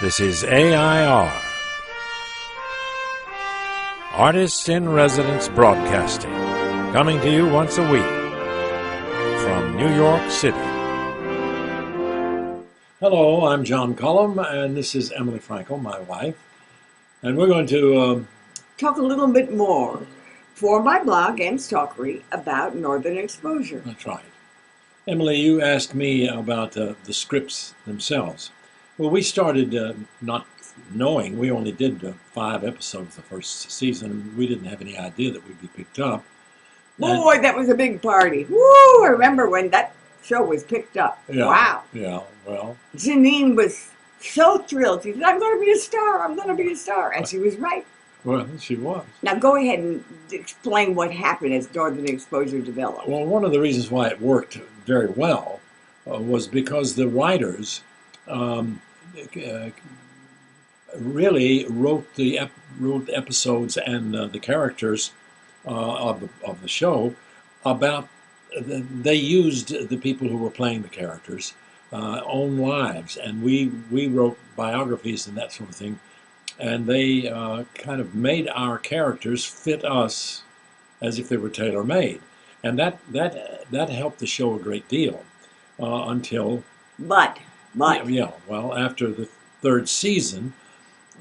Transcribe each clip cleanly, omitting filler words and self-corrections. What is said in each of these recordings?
This is AI.R. Artists in Residence Broadcasting, coming to you once a week from New York City. Hello, I'm John Cullum, and this is Emily Frankel, my wife. And we're going to talk a little bit more for my blog and Stalkery about Northern Exposure. That's right. Emily, you asked me about the scripts themselves. Well, we started not knowing. We only did 5 episodes the first season. We didn't have any idea that we'd be picked up. Boy, that was a big party. Woo! I remember when that show was picked up. Yeah, wow. Yeah, well. Janine was so thrilled. She said, I'm going to be a star. I'm going to be a star. And she was right. Well, she was. Now go ahead and explain what happened as Northern Exposure developed. Well, one of the reasons why it worked very well was because the writers really wrote episodes and the characters of the show about. They used the people who were playing the characters' own lives, and we wrote biographies and that sort of thing, and they kind of made our characters fit us as if they were tailor-made, and that helped the show a great deal until. But. Yeah, well, after the 3rd season,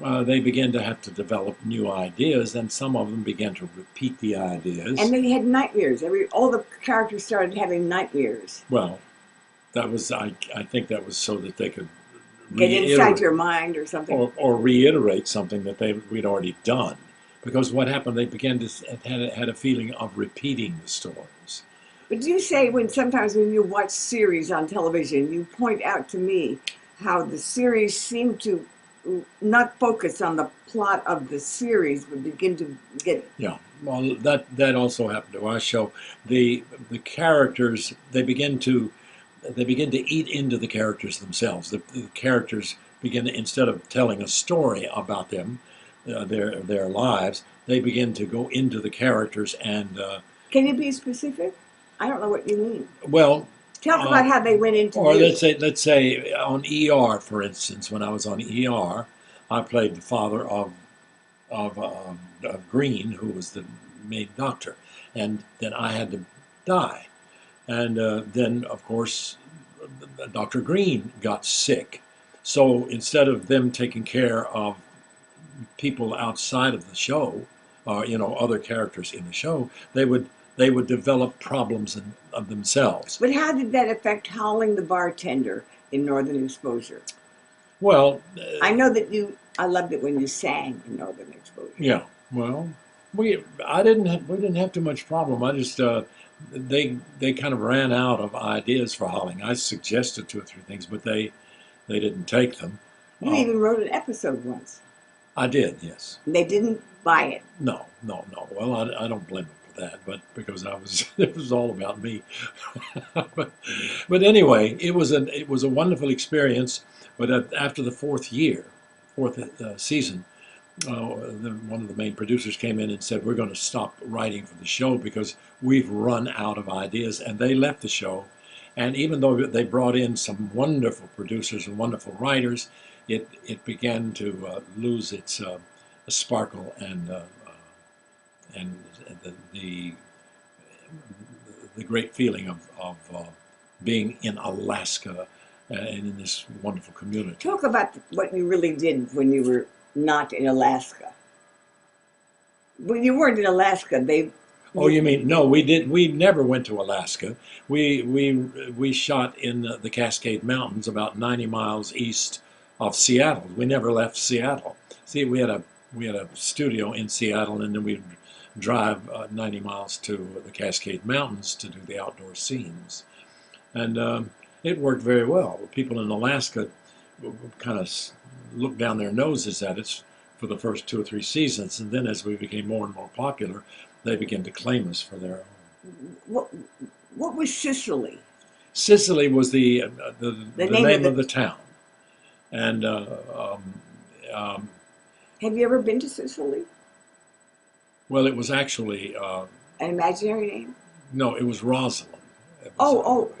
they began to have to develop new ideas, and some of them began to repeat the ideas. And they had nightmares. All the characters started having nightmares. Well, that was I think that was so that they could get inside your mind or something, or reiterate something that we'd already done. Because what happened, they began to had a feeling of repeating the stories. But you say sometimes when you watch series on television, you point out to me how the series seem to not focus on the plot of the series, but begin to get. Yeah, well, that also happened to our show. The characters they begin to eat into the characters themselves. The characters begin to, instead of telling a story about them, their lives, they begin to go into the characters and. Can you be specific? I don't know what you mean. Well, talk about how they went into. Or let's say on ER, for instance, when I was on ER, I played the father of Green, who was the main doctor, and then I had to die, and then of course Dr. Green got sick, so instead of them taking care of people outside of the show, or other characters in the show, they would develop problems of themselves. But how did that affect Howling the bartender in Northern Exposure? Well, I know that I loved it when you sang in Northern Exposure. Yeah, well, we didn't have too much problem. I just they kind of ran out of ideas for Howling. I suggested 2 or 3 things, but they didn't take them. You even wrote an episode once. I did, yes. They didn't buy it. No. Well, I don't blame them for that, but because it was all about me. but anyway, it was a wonderful experience. But after the 4th season, one of the main producers came in and said, we're going to stop writing for the show because we've run out of ideas, and they left the show. And even though they brought in some wonderful producers and wonderful writers, it began to lose its sparkle and the great feeling of being in Alaska and in this wonderful community. Talk about what you really did when you were not in Alaska. When you weren't in Alaska, Oh, you mean no? We never went to Alaska. We shot in the Cascade Mountains, about 90 miles east of Seattle. We never left Seattle. See, we had a studio in Seattle, and then we'd drive 90 miles to the Cascade Mountains to do the outdoor scenes, and it worked very well. People in Alaska kind of looked down their noses at us for the first 2 or 3 seasons, and then as we became more and more popular, they began to claim us for their own. What was Sicily? Sicily was the name of the town. And have you ever been to Sicily? Well, it was actually an imaginary name. No, it was Rosalind. Oh.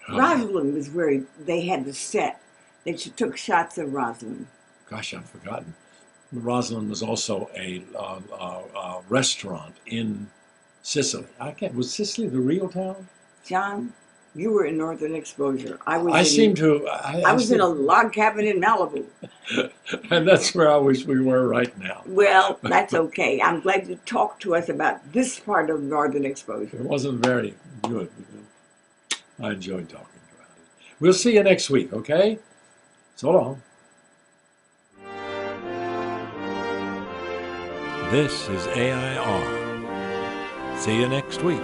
Rosalind was where they had the set that you took shots of Rosalind. Gosh, I've forgotten. Rosalind was also a restaurant in Sicily. I can't. Was Sicily the real town? John, you were in Northern Exposure. I seem to. I was in a log cabin in Malibu. And that's where I wish we were right now. Well, that's okay. I'm glad you talked to us about this part of Northern Exposure. It wasn't very good. I enjoyed talking about it. We'll see you next week, okay? So long. This is AI.R. See you next week.